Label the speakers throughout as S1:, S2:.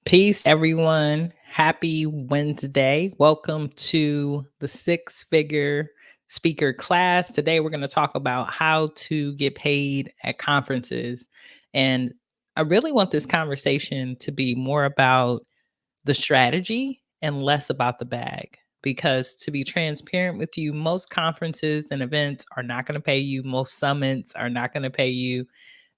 S1: Peace, everyone. Happy Wednesday. Welcome to the Six Figure Speaker class. Today, we're going to talk about how to get paid at conferences. And I really want this conversation to be more about the strategy and less about the bag. Because to be transparent with you, most conferences and events are not going to pay you, most summits are not going to pay you.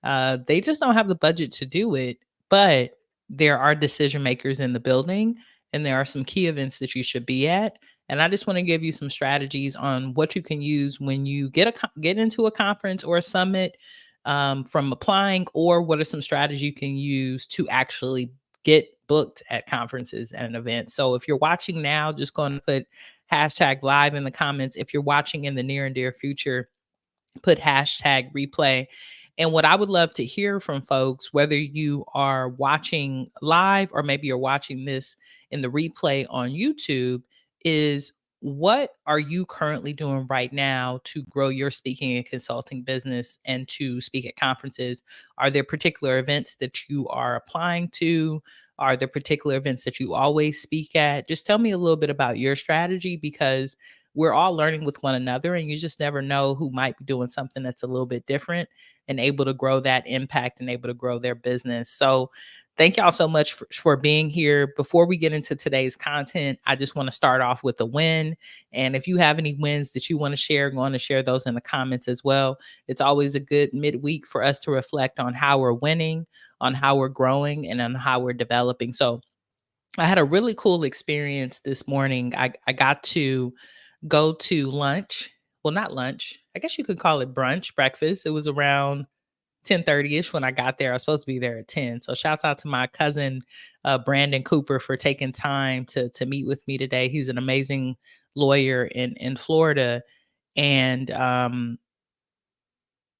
S1: They just don't have the budget to do it. But there are decision makers in the building, and there are some key events that you should be at. And I just want to give you some strategies on what you can use when you get into a conference or a summit, from applying, or what are some strategies you can use to actually get booked at conferences and events. So if you're watching now, just going to put hashtag live in the comments. If you're watching in the near and dear future, put hashtag replay. And what I would love to hear from folks, whether you are watching live or maybe you're watching this in the replay on YouTube, is what are you currently doing right now to grow your speaking and consulting business and to speak at conferences? Are there particular events that you are applying to? Are there particular events that you always speak at? Just tell me a little bit about your strategy, because we're all learning with one another, and you just never know who might be doing something that's a little bit different and able to grow that impact and able to grow their business. So thank y'all so much for being here. Before we get into today's content, I just want to start off with a win. And if you have any wins that you want to share, go on to share those in the comments as well. It's always a good midweek for us to reflect on how we're winning, on how we're growing, and on how we're developing. So I had a really cool experience this morning. I got to go to lunch. Well, not lunch. I guess you could call it brunch, breakfast. It was around 10:30ish when I got there. I was supposed to be there at 10. So shouts out to my cousin, Brandon Cooper, for taking time to meet with me today. He's an amazing lawyer in Florida. And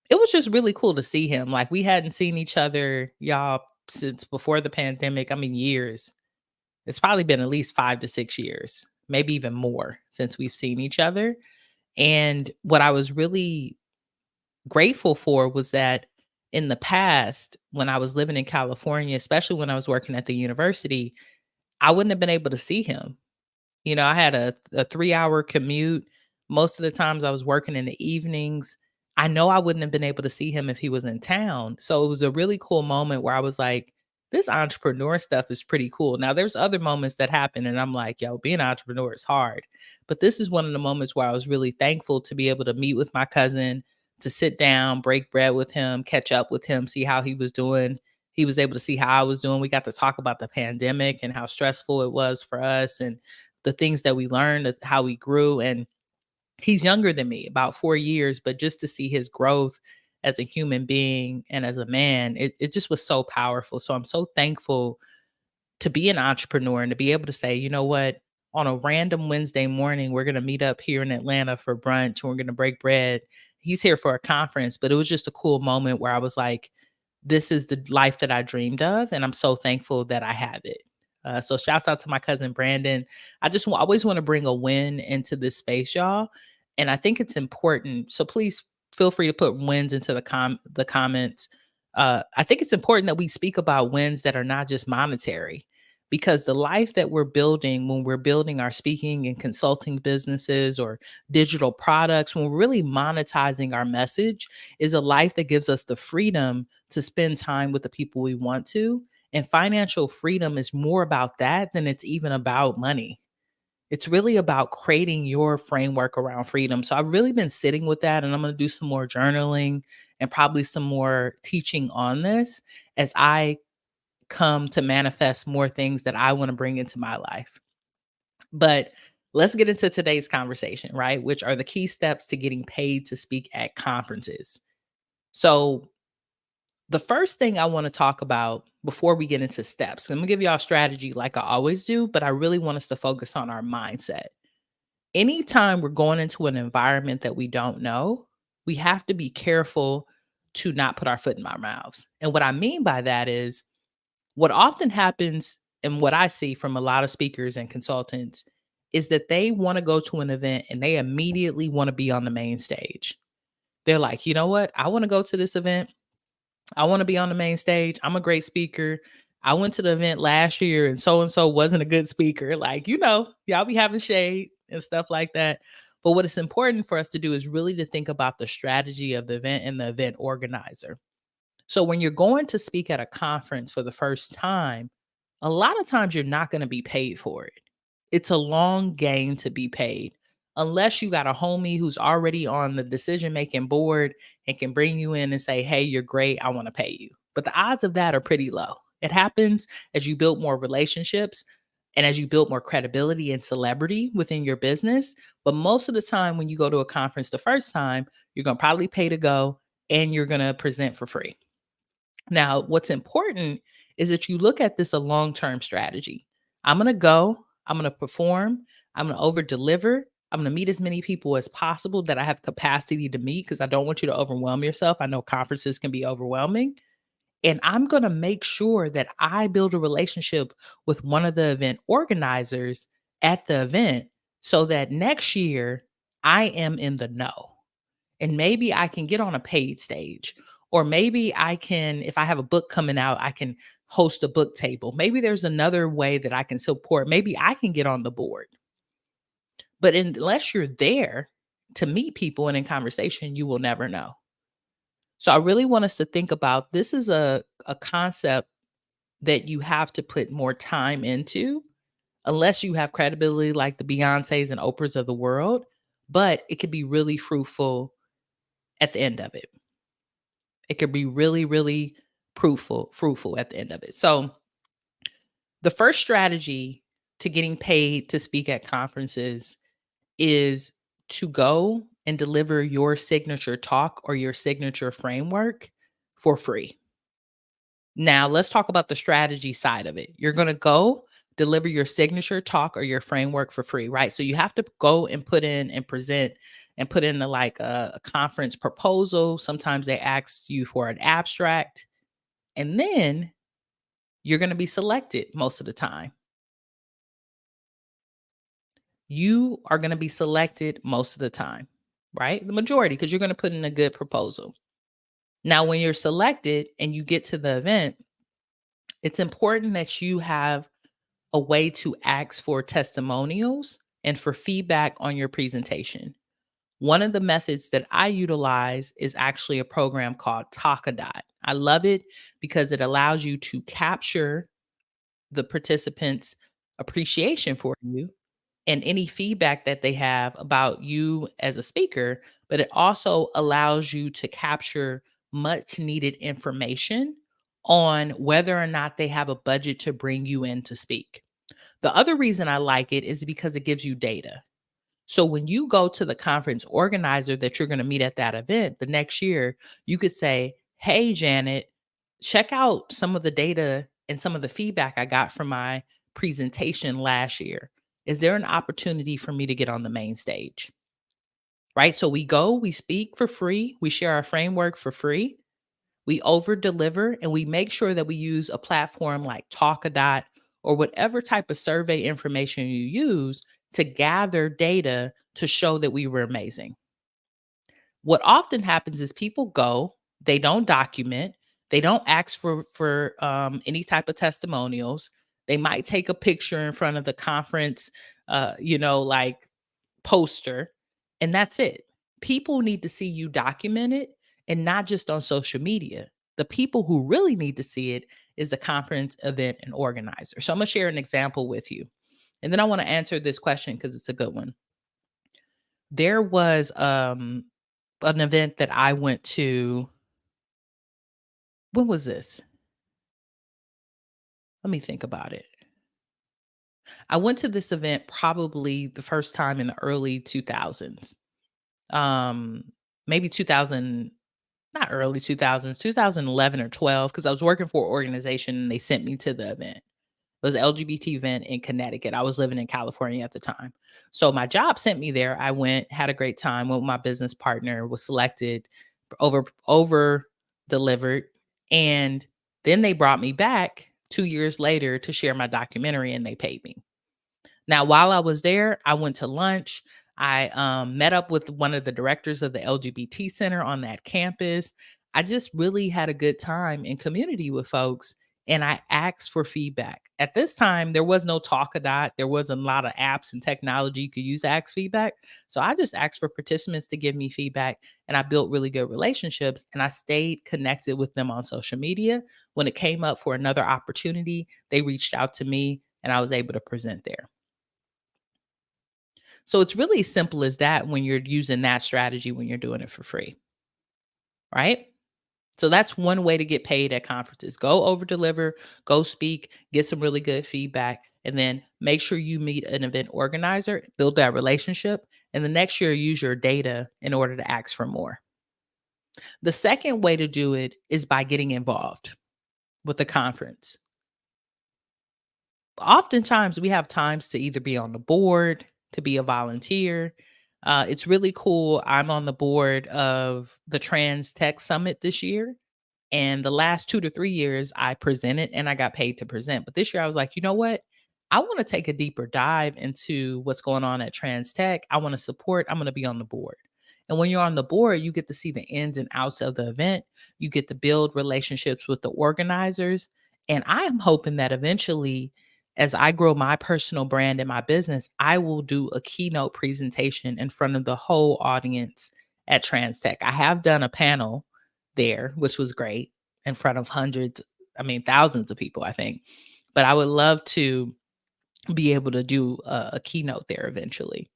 S1: it was just really cool to see him. Like, we hadn't seen each other, y'all, since before the pandemic. I mean, years. It's probably been at least 5 to 6 years, maybe even more, since we've seen each other. And what I was really grateful for was that in the past, when I was living in California, especially when I was working at the university, I wouldn't have been able to see him. I had a 3-hour commute. Most of the times I was working in the evenings. I know I wouldn't have been able to see him if he was in town. So it was a really cool moment where I was like, this entrepreneur stuff is pretty cool. Now, there's other moments that happen, and I'm like, yo, being an entrepreneur is hard. But this is one of the moments where I was really thankful to be able to meet with my cousin, to sit down, break bread with him, catch up with him, see how he was doing. He was able to see how I was doing. We got to talk about the pandemic and how stressful it was for us, and the things that we learned, how we grew. And he's younger than me, about 4 years, but just to see his growth as a human being and as a man, it just was so powerful. So I'm so thankful to be an entrepreneur and to be able to say, you know what, on a random Wednesday morning, we're going to meet up here in Atlanta for brunch and we're going to break bread. He's here for a conference, but it was just a cool moment where I was like, this is the life that I dreamed of. And I'm so thankful that I have it. So shouts out to my cousin Brandon. Always want to bring a win into this space, y'all. And I think it's important. So please feel free to put wins into the comments. I think it's important that we speak about wins that are not just monetary, because the life that we're building when we're building our speaking and consulting businesses or digital products, when we're really monetizing our message, is a life that gives us the freedom to spend time with the people we want to. And financial freedom is more about that than it's even about money. It's really about creating your framework around freedom. So I've really been sitting with that, and I'm going to do some more journaling and probably some more teaching on this as I come to manifest more things that I want to bring into my life. But let's get into today's conversation, right? Which are the key steps to getting paid to speak at conferences. So, the first thing I want to talk about before we get into steps, I'm going to give y'all a strategy like I always do, but I really want us to focus on our mindset. Anytime we're going into an environment that we don't know, we have to be careful to not put our foot in our mouths. And what I mean by that is, what often happens and what I see from a lot of speakers and consultants is that they want to go to an event and they immediately want to be on the main stage. They're like, you know what? I want to go to this event. I want to be on the main stage. I'm a great speaker. I went to the event last year and so wasn't a good speaker. Like, y'all be having shade and stuff like that. But what is important for us to do is really to think about the strategy of the event and the event organizer. So when you're going to speak at a conference for the first time, a lot of times you're not going to be paid for it. It's a long game to be paid. Unless you got a homie who's already on the decision making board and can bring you in and say, "Hey, you're great. I want to pay you." But the odds of that are pretty low. It happens as you build more relationships and as you build more credibility and celebrity within your business. But most of the time, when you go to a conference the first time, you're going to probably pay to go and you're going to present for free. Now, what's important is that you look at this a long-term strategy. I'm going to go, I'm going to perform, I'm going to over deliver. I'm going to meet as many people as possible that I have capacity to meet because I don't want you to overwhelm yourself. I know conferences can be overwhelming. And I'm going to make sure that I build a relationship with one of the event organizers at the event so that next year I am in the know. And maybe I can get on a paid stage. Or maybe I can, if I have a book coming out, I can host a book table. Maybe there's another way that I can support. Maybe I can get on the board. But unless you're there to meet people and in conversation, you will never know. So I really want us to think about this is a concept that you have to put more time into unless you have credibility like the Beyoncés and Oprahs of the world, but it could be really fruitful at the end of it. It could be really, really fruitful at the end of it. So the first strategy to getting paid to speak at conferences is to go and deliver your signature talk or your signature framework for free. Now, let's talk about the strategy side of it. You're going to go deliver your signature talk or your framework for free, right? So you have to go and put in and present and put in a conference proposal. Sometimes they ask you for an abstract, and then you're going to be selected most of the time. You are going to be selected most of the time, right? The majority, because you're going to put in a good proposal. Now, when you're selected and you get to the event, it's important that you have a way to ask for testimonials and for feedback on your presentation. One of the methods that I utilize is actually a program called Talkadot. I love it because it allows you to capture the participants' appreciation for you and any feedback that they have about you as a speaker, but it also allows you to capture much needed information on whether or not they have a budget to bring you in to speak. The other reason I like it is because it gives you data. So when you go to the conference organizer that you're going to meet at that event the next year, you could say, "Hey, Janet, check out some of the data and some of the feedback I got from my presentation last year. Is there an opportunity for me to get on the main stage?" Right? So we go, we speak for free, we share our framework for free, we over deliver, and we make sure that we use a platform like Talkadot or whatever type of survey information you use to gather data to show that we were amazing. What often happens is people go, they don't document, they don't ask for any type of testimonials. They might take a picture in front of the conference, like poster, and that's it. People need to see you document it and not just on social media. The people who really need to see it is the conference event and organizer. So I'm gonna share an example with you. And then I want to answer this question because it's a good one. There was an event that I went to. When was this? Let me think about it. I went to this event probably the first time in the early 2000s. Um Maybe 2000, not early 2000s, 2011 or 12, because I was working for an organization and they sent me to the event. It was an LGBT event in Connecticut. I was living in California at the time. So my job sent me there. I went, had a great time, went with my business partner, was selected, over delivered. And then they brought me back 2 years later to share my documentary and they paid me. Now, while I was there, I went to lunch. I met up with one of the directors of the LGBT center on that campus. I just really had a good time in community with folks. and I asked for feedback. At this time, there was no Talkadot. There wasn't a lot of apps and technology you could use to ask feedback. So I just asked for participants to give me feedback, and I built really good relationships, and I stayed connected with them on social media. When it came up for another opportunity, they reached out to me and I was able to present there. So it's really simple as that when you're using that strategy when you're doing it for free, right? So that's one way to get paid at conferences. Go over deliver, go speak, get some really good feedback, and then make sure you meet an event organizer, build that relationship, and the next year use your data in order to ask for more. The second way to do it is by getting involved with the conference. Oftentimes we have times to either be on the board, to be a volunteer. It's really cool. I'm on the board of the Trans Tech Summit this year. And the last 2 to 3 years, I presented and I got paid to present. But this year, I was like, you know what? I want to take a deeper dive into what's going on at Trans Tech. I want to support, I'm going to be on the board. And when you're on the board, you get to see the ins and outs of the event. You get to build relationships with the organizers. And I'm hoping that eventually, as I grow my personal brand and my business, I will do a keynote presentation in front of the whole audience at Trans Tech. I have done a panel there, which was great, in front of hundreds, I mean, thousands of people, I think. But I would love to be able to do a keynote there eventually.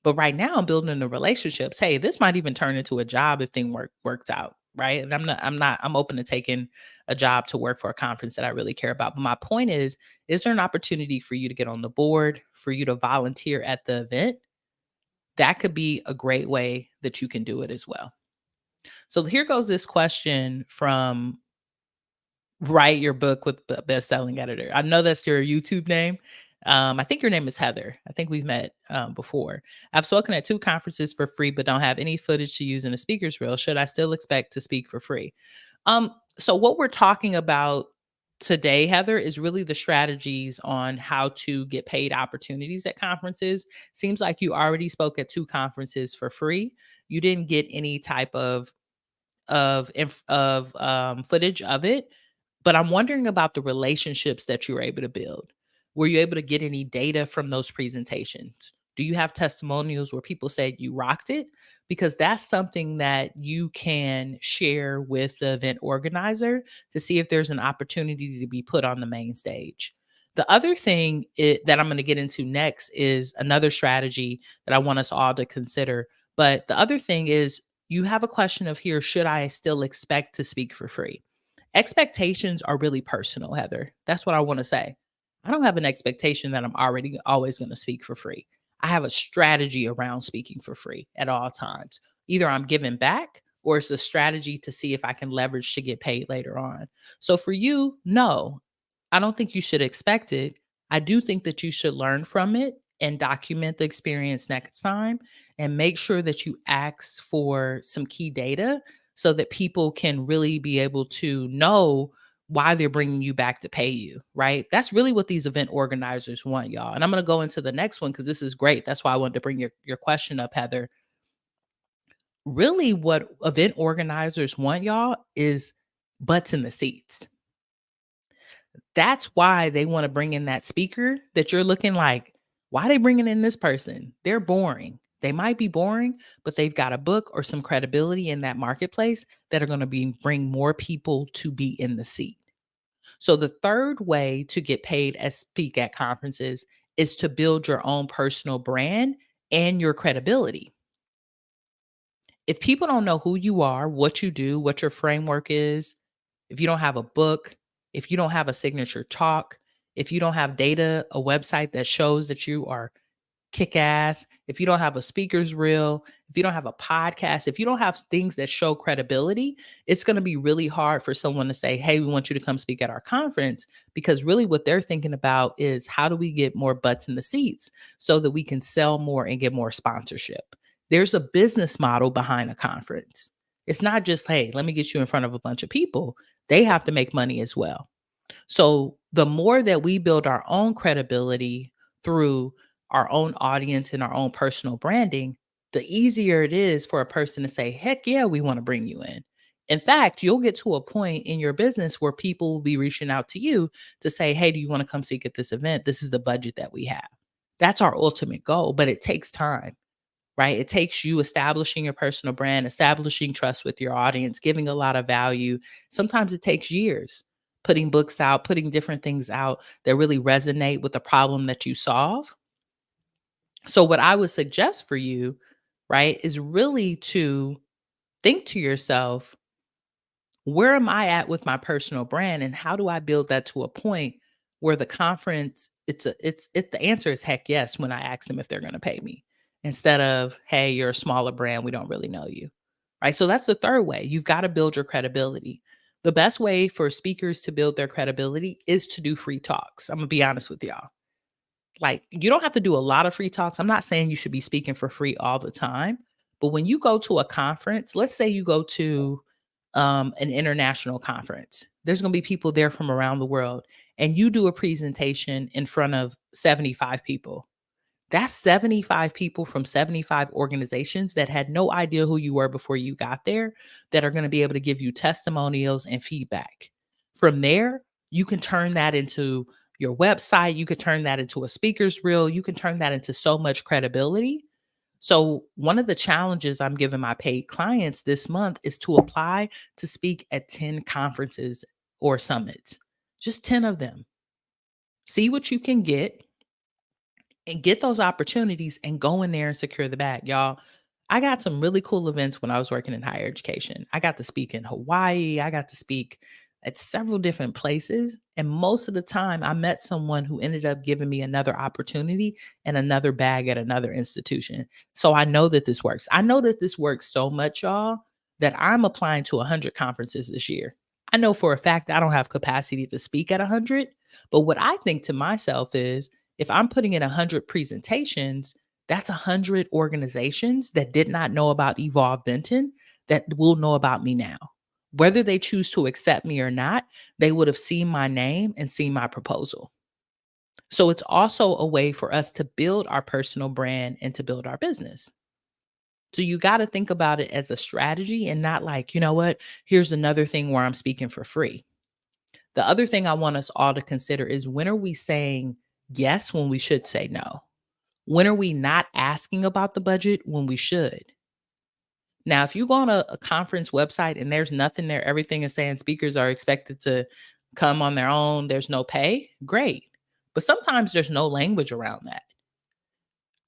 S1: But right now, I'm building the relationships. Hey, this might even turn into a job if thing works out, right? And I'm open to taking a job to work for a conference that I really care about. But my point is there an opportunity for you to get on the board, for you to volunteer at the event? That could be a great way that you can do it as well. So here goes this question from Write Your Book with the Best-Selling Editor. I know that's your YouTube name. I think your name is Heather. I think we've met before. I've spoken at 2 conferences for free, but don't have any footage to use in a speaker's reel. Should I still expect to speak for free? So what we're talking about today, Heather, is really the strategies on how to get paid opportunities at conferences. Seems like you already spoke at 2 conferences for free. You didn't get any type of footage of it, but I'm wondering about the relationships that you were able to build. Were you able to get any data from those presentations? Do you have testimonials where people said you rocked it? Because that's something that you can share with the event organizer to see if there's an opportunity to be put on the main stage. The other thing that I'm going to get into next is another strategy that I want us all to consider. But the other thing is you have a question of here, should I still expect to speak for free? Expectations are really personal, Heather. That's what I want to say. I don't have an expectation that I'm already always going to speak for free. I have a strategy around speaking for free at all times. Either I'm giving back or it's a strategy to see if I can leverage to get paid later on. So for you, no, I don't think you should expect it. I do think that you should learn from it and document the experience next time and make sure that you ask for some key data so that people can really be able to know why they're bringing you back to pay you, right? That's really what these event organizers want, y'all. And I'm going to go into the next one because this is great. That's why I wanted to bring your question up, Heather. Really, what event organizers want, y'all, is butts in the seats. That's why they wanna bring in that speaker that you're looking like, "Why they bringing in this person? They're boring." They might be boring, but they've got a book or some credibility in that marketplace that are gonna bring more people to be in the seat. So the third way to get paid as speak at conferences is to build your own personal brand and your credibility. If people don't know who you are, what you do, what your framework is, if you don't have a book, if you don't have a signature talk, if you don't have data, a website that shows that you are kick ass, if you don't have a speaker's reel, if you don't have a podcast, if you don't have things that show credibility, it's going to be really hard for someone to say, "Hey, we want you to come speak at our conference," because really what they're thinking about is how do we get more butts in the seats so that we can sell more and get more sponsorship. There's a business model behind a conference. It's not just, "Hey, let me get you in front of a bunch of people." They have to make money as well. So the more that we build our own credibility through our own audience and our own personal branding, the easier it is for a person to say, heck yeah, we want to bring you in. In fact, you'll get to a point in your business where people will be reaching out to you to say, "Hey, do you want to come speak at this event? This is the budget that we have." That's our ultimate goal, but it takes time, right? It takes you establishing your personal brand, establishing trust with your audience, giving a lot of value. Sometimes it takes years, putting books out, putting different things out that really resonate with the problem that you solve. So, what I would suggest for you, right, is really to think to yourself, where am I at with my personal brand and how do I build that to a point where the conference the answer is heck yes when I ask them if they're going to pay me, instead of hey, you're a smaller brand, we don't really know you. Right? So that's the third way. You've got to build your credibility. The best way for speakers to build their credibility is to do free talks. I'm going to be honest with y'all. Like, you don't have to do a lot of free talks. I'm not saying you should be speaking for free all the time, but when you go to a conference, let's say you go to an international conference, there's going to be people there from around the world, and you do a presentation in front of 75 people. That's 75 people from 75 organizations that had no idea who you were before you got there, that are going to be able to give you testimonials and feedback. From there, you can turn that into your website, you could turn that into a speaker's reel, you can turn that into so much credibility. So, one of the challenges I'm giving my paid clients this month is to apply to speak at 10 conferences or summits, just 10 of them. See what you can get and get those opportunities and go in there and secure the bag. Y'all, I got some really cool events when I was working in higher education. I got to speak in Hawaii, I got to speak at several different places. And most of the time, I met someone who ended up giving me another opportunity and another bag at another institution. So I know that this works. I know that this works so much, y'all, that I'm applying to 100 conferences this year. I know for a fact I don't have capacity to speak at 100, but what I think to myself is, if I'm putting in 100 presentations, that's 100 organizations that did not know about Evolve Benton that will know about me now. Whether they choose to accept me or not, they would have seen my name and seen my proposal. So it's also a way for us to build our personal brand and to build our business. So you got to think about it as a strategy and not like, you know what, here's another thing where I'm speaking for free. The other thing I want us all to consider is, when are we saying yes when we should say no? When are we not asking about the budget when we should? Now, if you go on a conference website and there's nothing there, everything is saying speakers are expected to come on their own, there's no pay, great. But sometimes there's no language around that.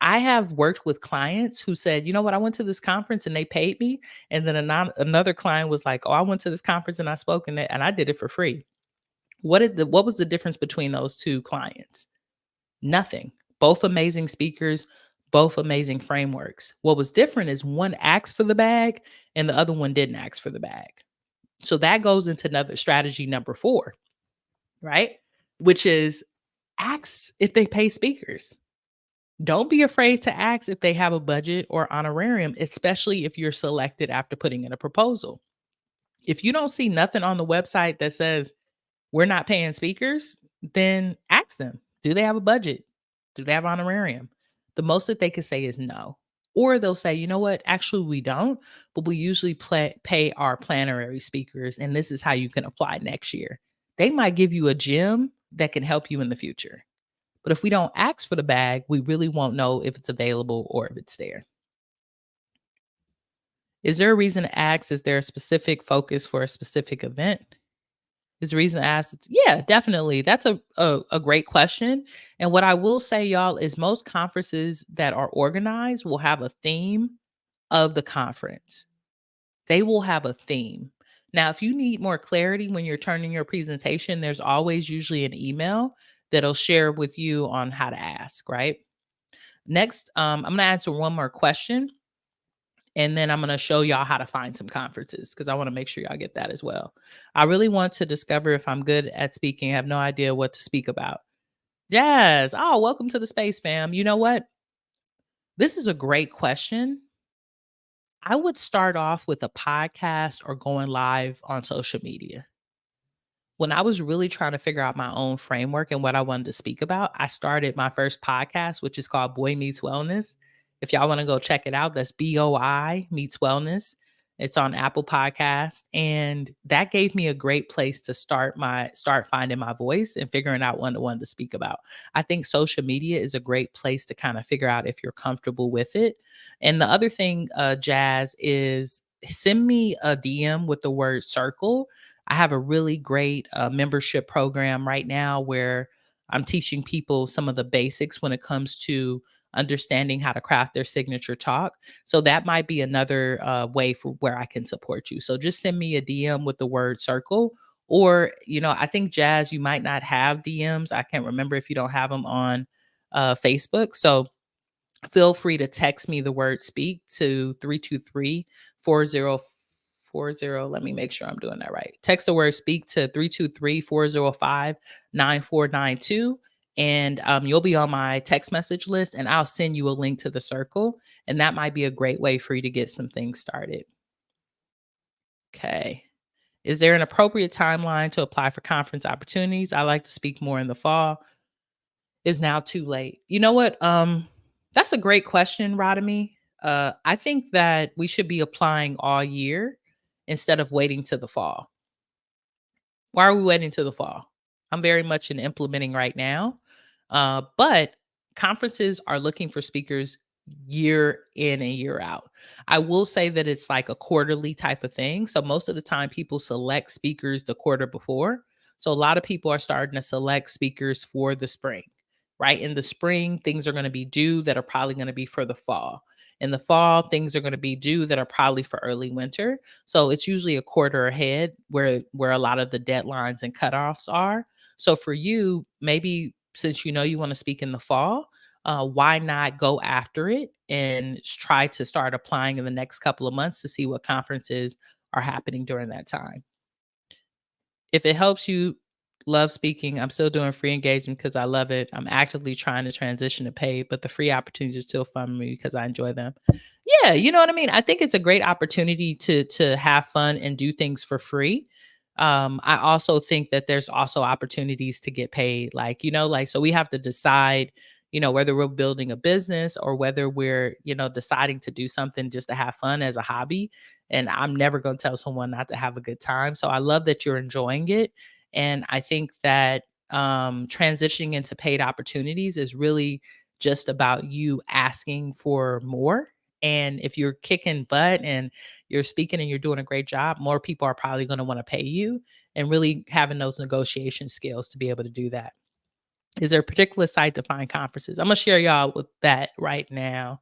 S1: I have worked with clients who said, you know what, I went to this conference and they paid me. And then another client was like, oh, I went to this conference and I spoke in it and I did it for free. What was the difference between those two clients? Nothing. Both amazing speakers, both amazing frameworks. What was different is one asked for the bag and the other one didn't ask for the bag. So that goes into another strategy number 4, right? Which is, ask if they pay speakers. Don't be afraid to ask if they have a budget or honorarium, especially if you're selected after putting in a proposal. If you don't see nothing on the website that says we're not paying speakers, then ask them, do they have a budget? Do they have honorarium? The most that they could say is no. Or they'll say, you know what, actually, we don't, but we usually pay our planetary speakers, and this is how you can apply next year. They might give you a gem that can help you in the future. But if we don't ask for the bag, we really won't know if it's available or if it's there. Is there a reason to ask? Is there a specific focus for a specific event? Is the reason I asked? Yeah, definitely. That's a great question. And what I will say, y'all, is most conferences that are organized will have a theme of the conference. They will have a theme. Now, if you need more clarity when you're turning your presentation, there's always usually an email that'll share with you on how to ask, right? Next, I'm going to answer one more question, and then I'm going to show y'all how to find some conferences because I want to make sure y'all get that as well. I really want to discover if I'm good at speaking. I have no idea what to speak about. Jazz, oh, welcome to the space, fam. You know what? This is a great question. I would start off with a podcast or going live on social media. When I was really trying to figure out my own framework and what I wanted to speak about, I started my first podcast, which is called Boy Meets Wellness. If y'all want to go check it out, that's BOI Meets Wellness. It's on Apple Podcasts, and that gave me a great place to start finding my voice and figuring out one to speak about. I think social media is a great place to kind of figure out if you're comfortable with it. And the other thing, Jazz, is send me a DM with the word circle. I have a really great membership program right now where I'm teaching people some of the basics when it comes to understanding how to craft their signature talk. So that might be another way for where I can support you. So just send me a DM with the word circle. Or, I think Jazz, you might not have DMs. I can't remember if you don't have them on Facebook. So feel free to text me the word speak to 323-4040. Let me make sure I'm doing that right. Text the word speak to 323-405-9492. And you'll be on my text message list, and I'll send you a link to the circle. And that might be a great way for you to get some things started. Okay. Is there an appropriate timeline to apply for conference opportunities? I like to speak more in the fall. Is now too late? You know what? That's a great question, Rodamy. I think that we should be applying all year instead of waiting to the fall. Why are we waiting till the fall? I'm very much in implementing right now. But conferences are looking for speakers year in and year out. I will say that it's like a quarterly type of thing. So most of the time, people select speakers the quarter before. So a lot of people are starting to select speakers for the spring, right? In the spring, things are going to be due that are probably going to be for the fall. In the fall, things are going to be due that are probably for early winter. So it's usually a quarter ahead where a lot of the deadlines and cutoffs are. So for you, maybe since you know you want to speak in the fall, why not go after it and try to start applying in the next couple of months to see what conferences are happening during that time? If it helps you love speaking, I'm still doing free engagement because I love it. I'm actively trying to transition to paid, but the free opportunities are still fun for me because I enjoy them. Yeah, you know what I mean? I think it's a great opportunity to have fun and do things for free. I also think that there's also opportunities to get paid. Like, like so we have to decide, whether we're building a business or whether we're, deciding to do something just to have fun as a hobby. And I'm never going to tell someone not to have a good time. So I love that you're enjoying it. And I think that transitioning into paid opportunities is really just about you asking for more. And if you're kicking butt and you're speaking and you're doing a great job, more people are probably going to want to pay you, and really having those negotiation skills to be able to do that. Is there a particular site to find conferences? I'm going to share y'all with that right now.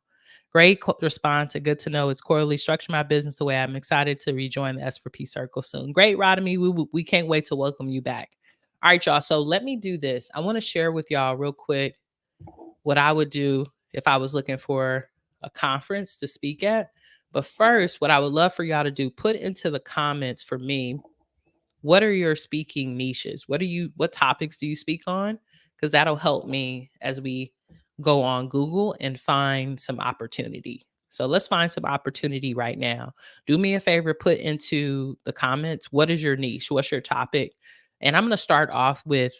S1: Great response and good to know it's quarterly. Structure my business the way I'm excited to rejoin the S4P circle soon. Great, Rodamy. We can't wait to welcome you back. All right, y'all. So let me do this. I want to share with y'all real quick what I would do if I was looking for a conference to speak at. But first, what I would love for y'all to do, put into the comments for me, what are your speaking niches? What topics do you speak on? Because that'll help me as we go on Google and find some opportunity. So let's find some opportunity right now. Do me a favor, put into the comments, what is your niche? What's your topic? And I'm going to start off with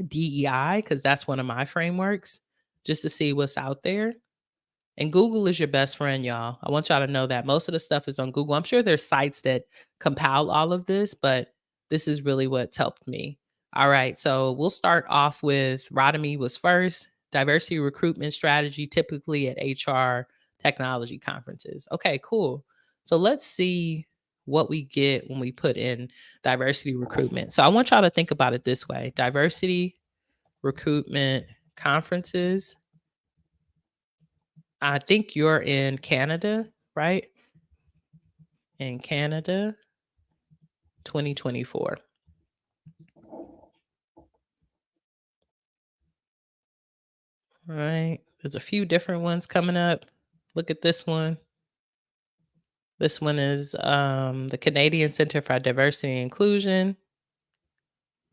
S1: DEI because that's one of my frameworks, just to see what's out there. And Google is your best friend, y'all. I want y'all to know that most of the stuff is on Google. I'm sure there's sites that compile all of this, but this is really what's helped me. All right, so we'll start off with Rodamy was first. Diversity recruitment strategy, typically at HR technology conferences. Okay, cool. So let's see what we get when we put in diversity recruitment. So I want y'all to think about it this way: diversity recruitment conferences. I think you're in Canada, right? In Canada, 2024. All right. There's a few different ones coming up. Look at this one. This one is the Canadian Center for Diversity and Inclusion.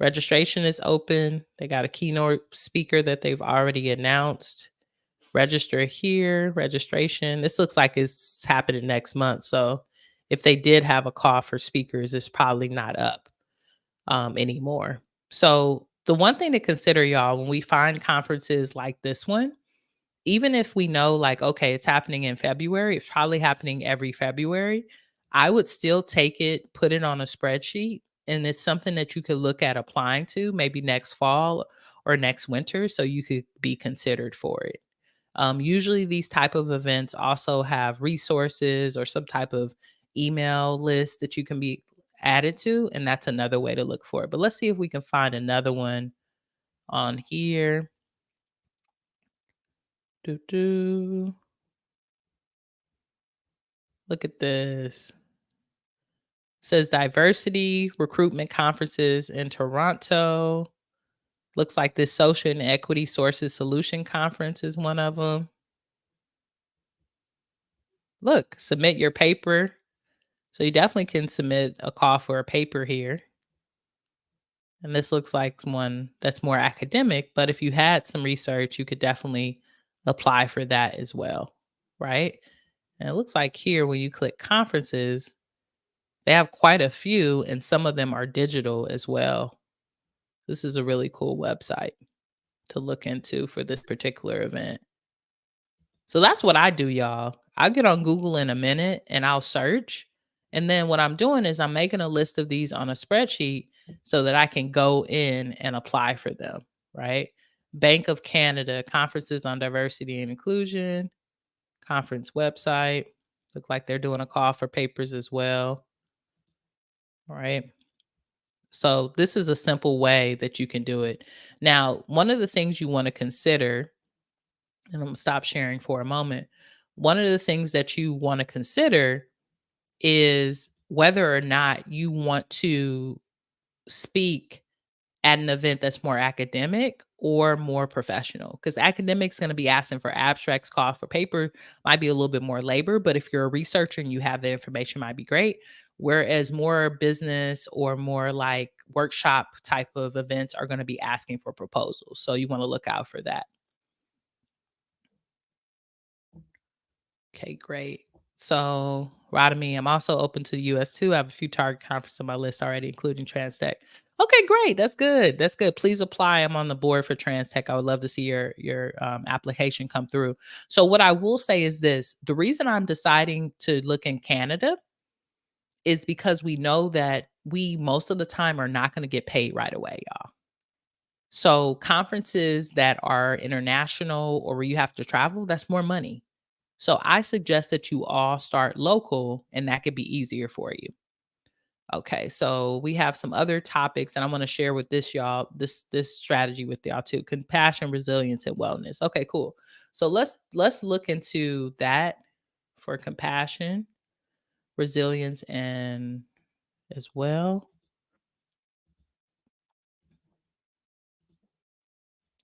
S1: Registration is open. They got a keynote speaker that they've already announced. Register here, registration. This looks like it's happening next month. So if they did have a call for speakers, it's probably not up anymore. So the one thing to consider, y'all, when we find conferences like this one, even if we know like, okay, it's happening in February, it's probably happening every February. I would still take it, put it on a spreadsheet, and it's something that you could look at applying to maybe next fall or next winter so you could be considered for it. Usually these type of events also have resources or some type of email list that you can be added to, and that's another way to look for it. But let's see if we can find another one on here. Doo doo. Look at this. Says diversity recruitment conferences in Toronto. Looks like this social and equity sources solution conference is one of them. Look, submit your paper. So you definitely can submit a call for a paper here. And this looks like one that's more academic, but if you had some research, you could definitely apply for that as well, right? And it looks like here when you click conferences, they have quite a few, and some of them are digital as well. This is a really cool website to look into for this particular event. So that's what I do, y'all. I'll get on Google in a minute and I'll search. And then what I'm doing is I'm making a list of these on a spreadsheet so that I can go in and apply for them, right? Bank of Canada, conferences on diversity and inclusion, conference website. Look like they're doing a call for papers as well, right? So this is a simple way that you can do it. Now, one of the things you want to consider, and I'm gonna stop sharing for a moment. One of the things that you want to consider is whether or not you want to speak at an event that's more academic or more professional. Because academics going to be asking for abstracts, call for paper, might be a little bit more labor. But if you're a researcher and you have the information, might be great. Whereas more business or more like workshop type of events are going to be asking for proposals. So you want to look out for that. Okay, great. So, Rodamy, I'm also open to the US too. I have a few target conferences on my list already, including TransTech. Okay, great. That's good. That's good. Please apply. I'm on the board for TransTech. I would love to see your application come through. So, what I will say is this: the reason I'm deciding to look in Canada is because we know that we most of the time are not going to get paid right away, y'all. So, conferences that are international or where you have to travel, that's more money. So I suggest that you all start local and that could be easier for you. Okay, so we have some other topics and I want to share with this y'all this strategy with y'all too. Compassion, resilience and wellness. Okay, cool. So let's look into that for compassion, resilience and as well.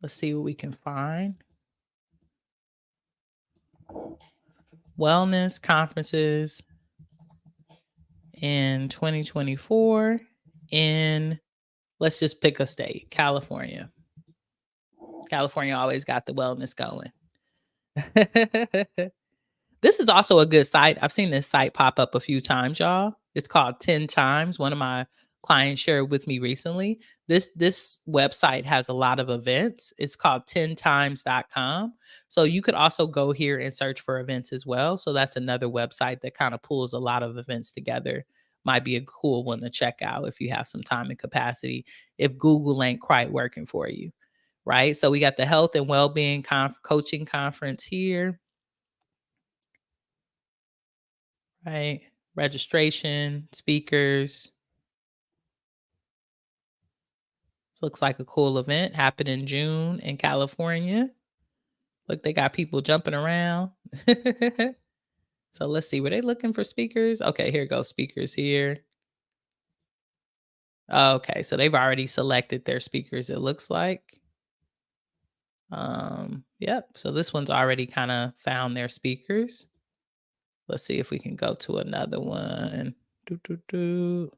S1: Let's see what we can find. Wellness conferences in 2024 in, let's just pick a state, California. California always got the wellness going. This is also a good site. I've seen this site pop up a few times, y'all. It's called 10 Times. One of my clients shared with me recently. This website has a lot of events. It's called 10times.com. So you could also go here and search for events as well. So that's another website that kind of pulls a lot of events together. Might be a cool one to check out if you have some time and capacity, if Google ain't quite working for you, right? So we got the health and well-being coaching conference here, right? Registration, speakers. Looks like a cool event happened in June in California. Look, they got people jumping around. So let's see, were they looking for speakers? Okay, here goes speakers here. Okay, so they've already selected their speakers, it looks like. Yep. So this one's already kind of found their speakers. Let's see if we can go to another one. Doo, doo, doo.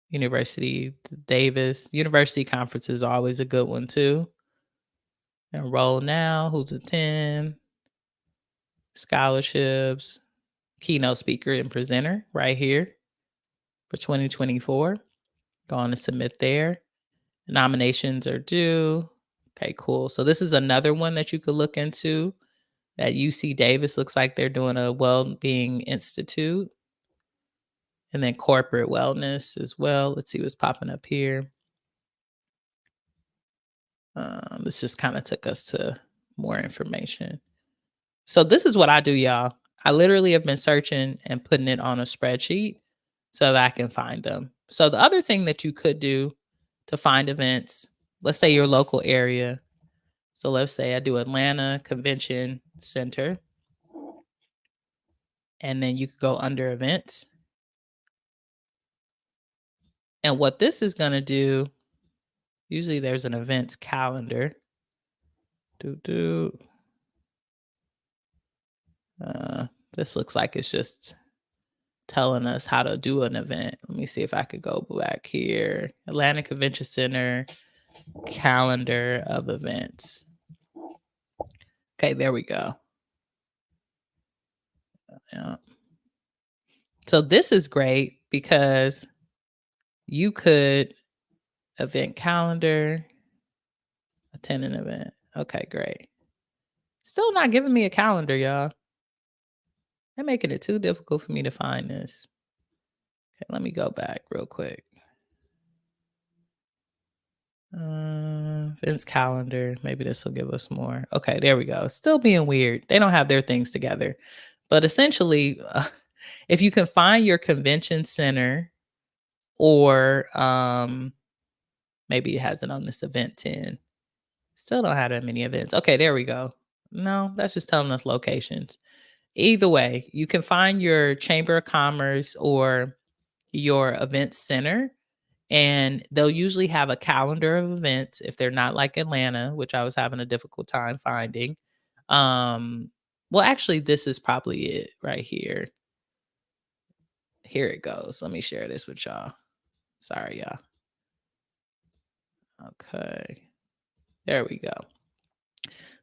S1: University Davis. University conference is always a good one too. Enroll now. Who's a 10? Scholarships. Keynote speaker and presenter right here for 2024. Go on to submit there. Nominations are due. Okay, cool. So this is another one that you could look into. At UC Davis, looks like they're doing a well-being institute, and then corporate wellness as well. Let's see what's popping up here. This just kind of took us to more information. So this is what I do, y'all. I literally have been searching and putting it on a spreadsheet so that I can find them. So the other thing that you could do to find events, let's say your local area. So let's say I do Atlanta Convention Center, and then you could go under events. And what this is going to do, usually there's an events calendar. Do do. This looks like it's just telling us how to do an event. Let me see if I could go back here. Atlanta Convention Center calendar of events. Okay, there we go. Yeah. So this is great because you could event calendar, attend an event. Okay, great. Still not giving me a calendar, y'all. They're making it too difficult for me to find this. Okay, let me go back real quick. Events calendar. Maybe this will give us more. Okay, there we go. Still being weird. They don't have their things together. But essentially, if you can find your convention center or maybe it has it on this event 10. Still don't have that many events. Okay, there we go. No, that's just telling us locations. Either way, you can find your chamber of commerce or your event center, and they'll usually have a calendar of events if they're not like Atlanta, which I was having a difficult time finding. Um, well, actually, this is probably it right here. Here it goes. Let me share this with y'all. Sorry, y'all. Okay. There we go.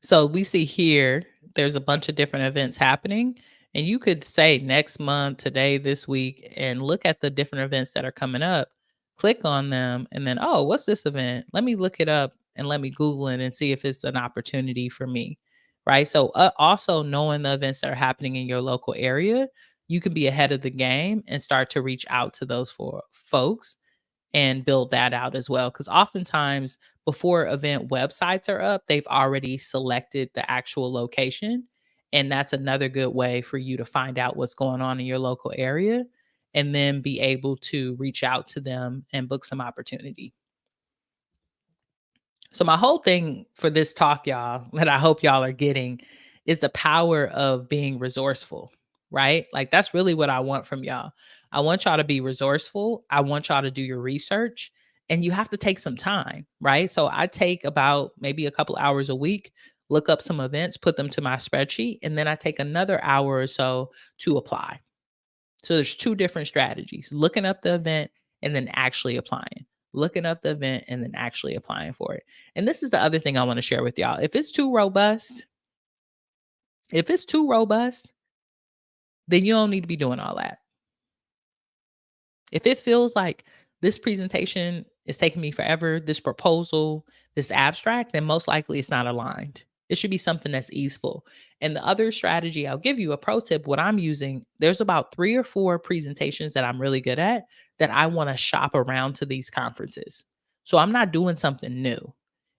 S1: So we see here, there's a bunch of different events happening. And you could say next month, today, this week, and look at the different events that are coming up. Click on them and then, oh, what's this event? Let me look it up and let me Google it and see if it's an opportunity for me. Right. So, also knowing the events that are happening in your local area, you can be ahead of the game and start to reach out to those for folks and build that out as well. Because oftentimes, before event websites are up, they've already selected the actual location. And that's another good way for you to find out what's going on in your local area and then be able to reach out to them and book some opportunity. So my whole thing for this talk, y'all, that I hope y'all are getting is the power of being resourceful, right? Like that's really what I want from y'all. I want y'all to be resourceful. I want y'all to do your research and you have to take some time, right? So I take about maybe a couple hours a week, look up some events, put them to my spreadsheet, and then I take another hour or so to apply. So there's two different strategies, looking up the event and then actually applying. Looking up the event and then actually applying for it. And this is the other thing I want to share with y'all. If it's too robust, then you don't need to be doing all that. If it feels like this presentation is taking me forever, this proposal, this abstract, then most likely it's not aligned. It should be something that's easeful. And the other strategy I'll give you a pro tip, what I'm using, there's about 3 or 4 presentations that I'm really good at that I want to shop around to these conferences. So I'm not doing something new.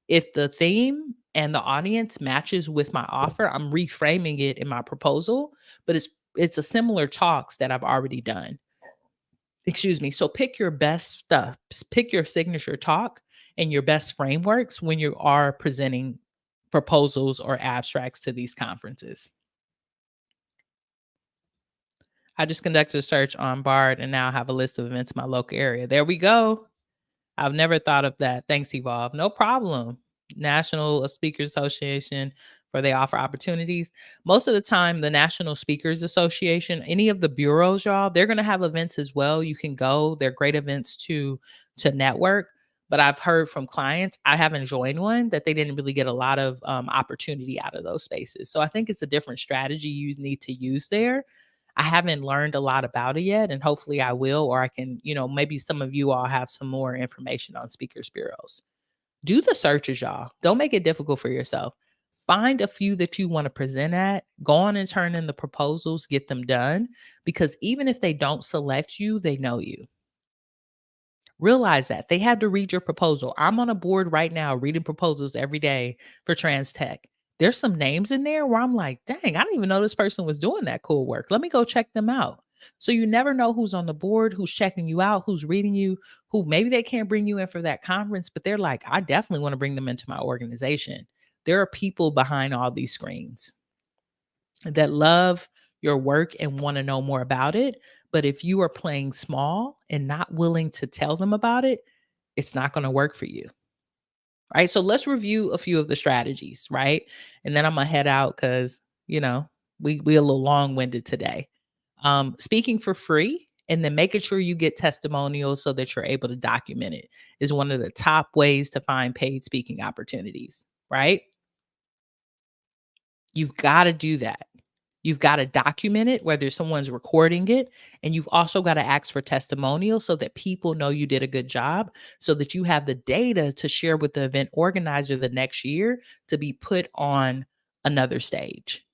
S1: If the theme and the audience matches with my offer, I'm reframing it in my proposal, but it's a similar talks that I've already done. Excuse me. So pick your best stuff. Pick your signature talk and your best frameworks when you are presenting proposals or abstracts to these conferences. I just conducted a search on Bard and now have a list of events in my local area. There we go. I've never thought of that. Thanks, Evolve. No problem. National Speakers Association, where they offer opportunities. Most of the time, the National Speakers Association, any of the bureaus, y'all, they're going to have events as well. You can go. They're great events to network. But I've heard from clients, I haven't joined one, that they didn't really get a lot of opportunity out of those spaces. So I think it's a different strategy you need to use there. I haven't learned a lot about it yet, and hopefully I will, or I can, maybe some of you all have some more information on speakers bureaus. Do the searches, y'all. Don't make it difficult for yourself. find a few that you want to present at, go on and turn in the proposals, get them done, because even if they don't select you, they know you. Realize that they had to read your proposal. I'm on a board right now reading proposals every day for trans tech. There's some names in there where I'm like, dang, I didn't even know this person was doing that cool work. Let me go check them out. So you never know who's on the board, who's checking you out, who's reading you, who maybe they can't bring you in for that conference, but they're like, I definitely want to bring them into my organization. There are people behind all these screens that love your work and want to know more about it. But if you are playing small and not willing to tell them about it, it's not going to work for you. Right. So let's review a few of the strategies. Right. And then I'm going to head out because, we a little long winded today. Speaking for free and then making sure you get testimonials so that you're able to document it is one of the top ways to find paid speaking opportunities. Right. You've got to do that. You've got to document it, whether someone's recording it, and you've also got to ask for testimonials so that people know you did a good job, so that you have the data to share with the event organizer the next year to be put on another stage.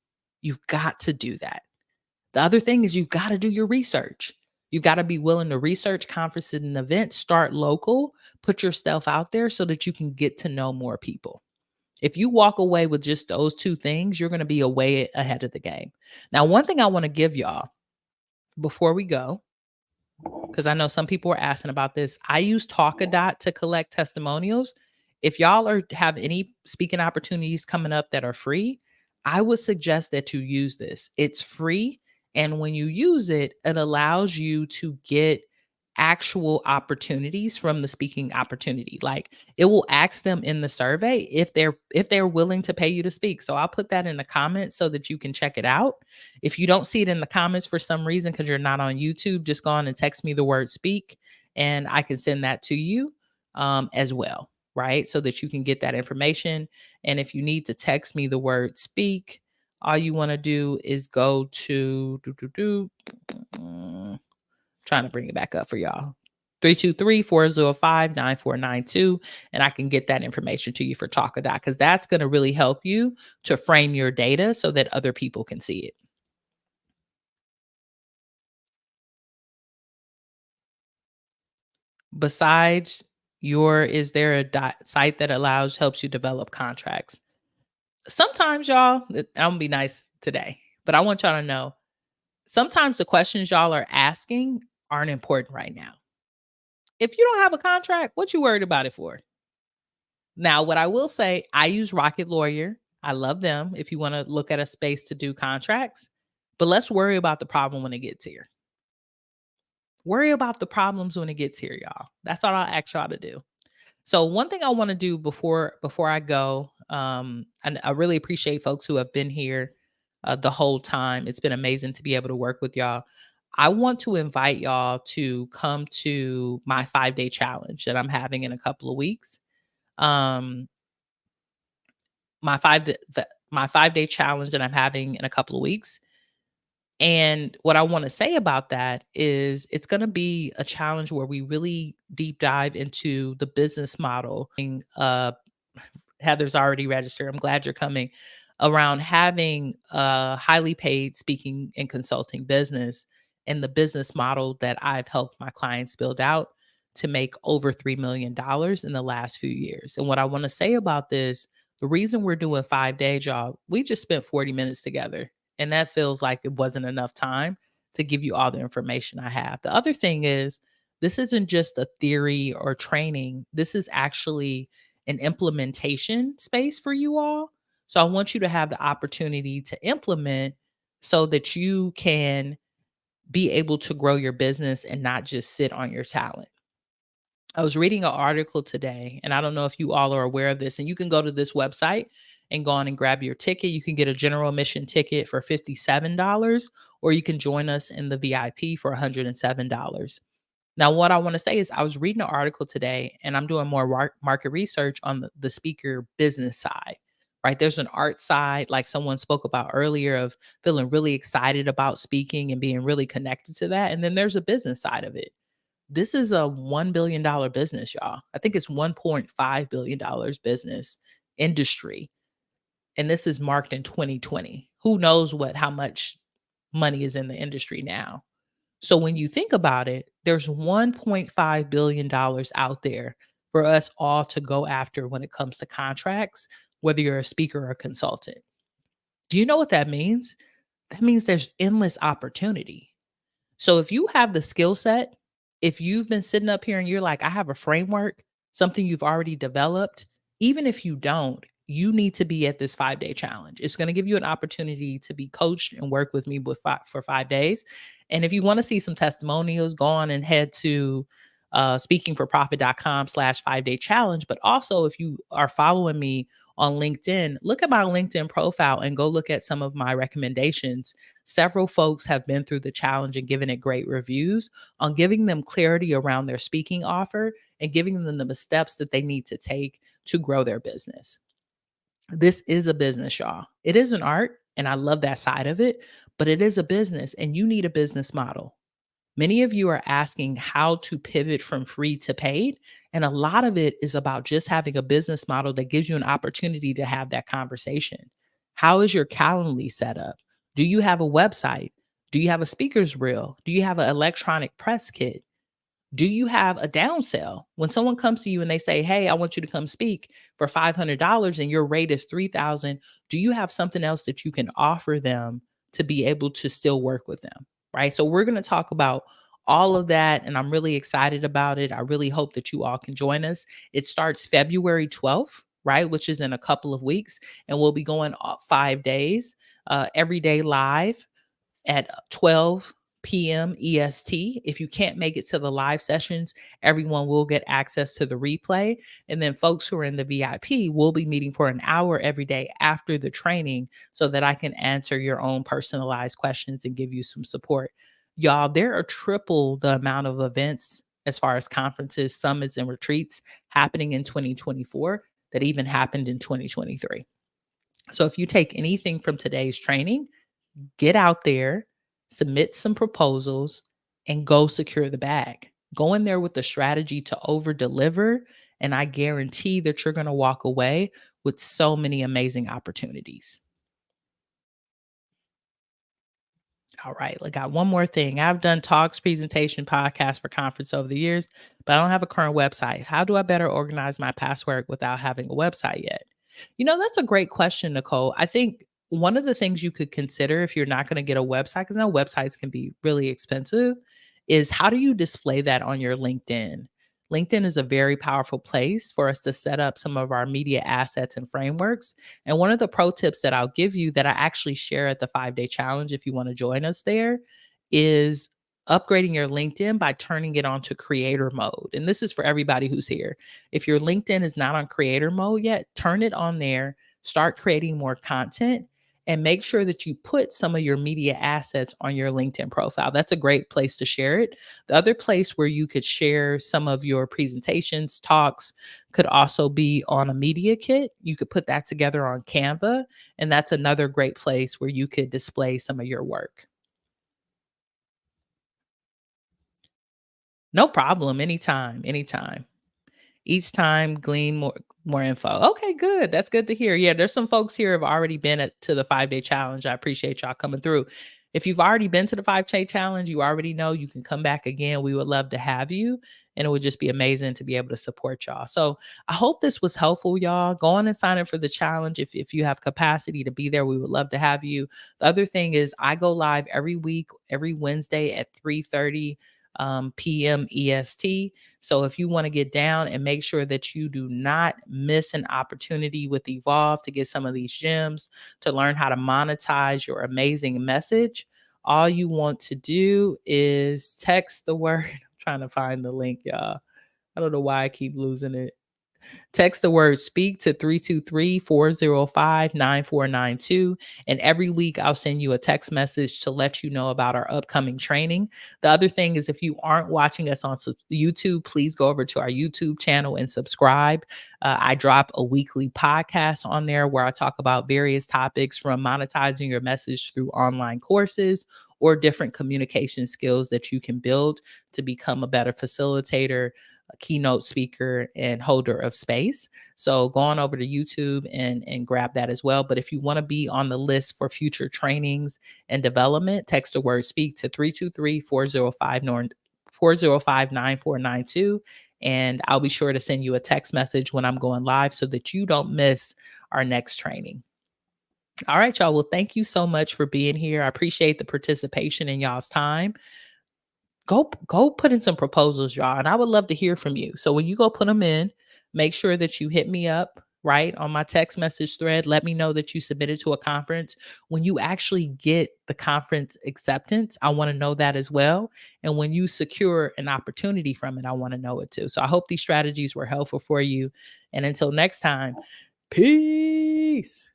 S1: You've got to do that. The other thing is you've got to do your research. You've got to be willing to research conferences and events, start local, put yourself out there so that you can get to know more people. If you walk away with just those 2 things, you're gonna be a way ahead of the game. Now, one thing I wanna give y'all before we go, because I know some people are asking about this. I use Talkadot to collect testimonials. If y'all have any speaking opportunities coming up that are free, I would suggest that you use this. It's free, and when you use it, it allows you to get actual opportunities from the speaking opportunity. Like, it will ask them in the survey if they're willing to pay you to speak. So I'll put that in the comments so that you can check it out. If you don't see it in the comments for some reason because you're not on YouTube, just go on and text me the word speak and I can send that to you as well, right? So that you can get that information. And if you need to text me the word speak, all you want to do is go to trying to bring it back up for y'all. 323-405-9492, and I can get that information to you for Talkadot because that's going to really help you to frame your data so that other people can see it. Besides is there a site that helps you develop contracts? Sometimes y'all, I'm gonna be nice today, but I want y'all to know sometimes the questions y'all are asking aren't important right now. If you don't have a contract, what you worried about it for? Now, what I will say, I use Rocket Lawyer. I love them if you want to look at a space to do contracts. But let's worry about the problem when it gets here. Worry about the problems when it gets here, y'all. That's all I'll ask y'all to do. So one thing I want to do before I go, and I really appreciate folks who have been here the whole time. It's been amazing to be able to work with y'all. I want to invite y'all to come to my 5-day challenge that I'm having in a couple of weeks. Um, my 5-day challenge that I'm having in a couple of weeks. And what I want to say about that is it's going to be a challenge where we really deep dive into the business model. Heather's already registered. I'm glad you're coming around having a highly paid speaking and consulting business and the business model that I've helped my clients build out to make over $3 million in the last few years. And what I want to say about this, the reason we're doing 5 days, y'all, we just spent 40 minutes together. And that feels like it wasn't enough time to give you all the information I have. The other thing is, this isn't just a theory or training. This is actually an implementation space for you all. So I want you to have the opportunity to implement so that you can be able to grow your business and not just sit on your talent. I was reading an article today, and I don't know if you all are aware of this, and you can go to this website and go on and grab your ticket. You can get a general admission ticket for $57, or you can join us in the VIP for $107. Now, what I want to say is, I was reading an article today and I'm doing more market research on the speaker business side, right? There's an art side, like someone spoke about earlier, of feeling really excited about speaking and being really connected to that. And then there's a business side of it. This is a $1 billion business, y'all. I think it's $1.5 billion business industry. and this is marked in 2020. Who knows how much money is in the industry now? So when you think about it, there's $1.5 billion out there for us all to go after when it comes to contracts, whether you're a speaker or a consultant. Do you know what that means? That means there's endless opportunity. So if you have the skill set, if you've been sitting up here and you're like, I have a framework, something you've already developed, even if you don't, you need to be at this 5-day challenge. It's going to give you an opportunity to be coached and work with me for 5 days. And if you want to see some testimonials, go on and head to speakingforprofit.com/5-day challenge. But also, if you are following me on LinkedIn, look at my LinkedIn profile and go look at some of my recommendations. Several folks have been through the challenge and given it great reviews on giving them clarity around their speaking offer and giving them the steps that they need to take to grow their business. This is a business, y'all. It is an art, and I love that side of it, but it is a business, and you need a business model. Many of you are asking how to pivot from free to paid. And a lot of it is about just having a business model that gives you an opportunity to have that conversation. How is your Calendly set up? Do you have a website? Do you have a speaker's reel? Do you have an electronic press kit? Do you have a down sell? When someone comes to you and they say, "Hey, I want you to come speak for $500 and your rate is 3,000." Do you have something else that you can offer them to be able to still work with them? Right? So we're going to talk about all of that and I'm really excited about it. I really hope that you all can join us. It starts February 12th, right, which is in a couple of weeks, and we'll be going 5 days, every day live at 12 p.m. EST. If you can't make it to the live sessions, everyone will get access to the replay. And then folks who are in the VIP will be meeting for an hour every day after the training so that I can answer your own personalized questions and give you some support. Y'all, there are triple the amount of events as far as conferences, summits, and retreats happening in 2024 that even happened in 2023. So if you take anything from today's training, get out there, submit some proposals, and go secure the bag. Go in there with the strategy to over deliver. And I guarantee that you're going to walk away with so many amazing opportunities. All right, I got one more thing. I've done talks, presentation, podcasts for conference over the years, but I don't have a current website. How do I better organize my past work without having a website yet? That's a great question, Nicole. I think one of the things you could consider if you're not going to get a website, because now websites can be really expensive, is how do you display that on your LinkedIn? LinkedIn is a very powerful place for us to set up some of our media assets and frameworks. And one of the pro tips that I'll give you that I actually share at the 5-day challenge, if you want to join us there, is upgrading your LinkedIn by turning it on to creator mode. And this is for everybody who's here. If your LinkedIn is not on creator mode yet, turn it on there, start creating more content, and make sure that you put some of your media assets on your LinkedIn profile. That's a great place to share it. The other place where you could share some of your presentations, talks, could also be on a media kit. You could put that together on Canva, and that's another great place where you could display some of your work. No problem. Anytime, anytime. Each time glean more info. Okay, good. That's good to hear. Yeah, there's some folks here have already been to the 5-day challenge. I appreciate y'all coming through. If you've already been to the 5-day challenge, you already know you can come back again. We would love to have you. And it would just be amazing to be able to support y'all. So I hope this was helpful, y'all. Go on and sign up for the challenge. If you have capacity to be there, we would love to have you. The other thing is I go live every week, every Wednesday at 3:30 p.m. EST. So if you want to get down and make sure that you do not miss an opportunity with Evolve to get some of these gems, to learn how to monetize your amazing message, all you want to do is text the word. I'm trying to find the link, y'all. I don't know why I keep losing it. Text the word speak to 323-405-9492. And every week I'll send you a text message to let you know about our upcoming training. The other thing is if you aren't watching us on YouTube, please go over to our YouTube channel and subscribe. I drop a weekly podcast on there where I talk about various topics from monetizing your message through online courses or different communication skills that you can build to become a better facilitator, a keynote speaker and holder of space. So go on over to YouTube and grab that as well. But if you want to be on the list for future trainings and development, text the word speak to 323-405-9492. And I'll be sure to send you a text message when I'm going live so that you don't miss our next training. All right, y'all. Well, thank you so much for being here. I appreciate the participation in y'all's time. Go put in some proposals, y'all, and I would love to hear from you. So when you go put them in, make sure that you hit me up right on my text message thread. Let me know that you submitted to a conference. When you actually get the conference acceptance, I want to know that as well. And when you secure an opportunity from it, I want to know it too. So I hope these strategies were helpful for you. And until next time, peace.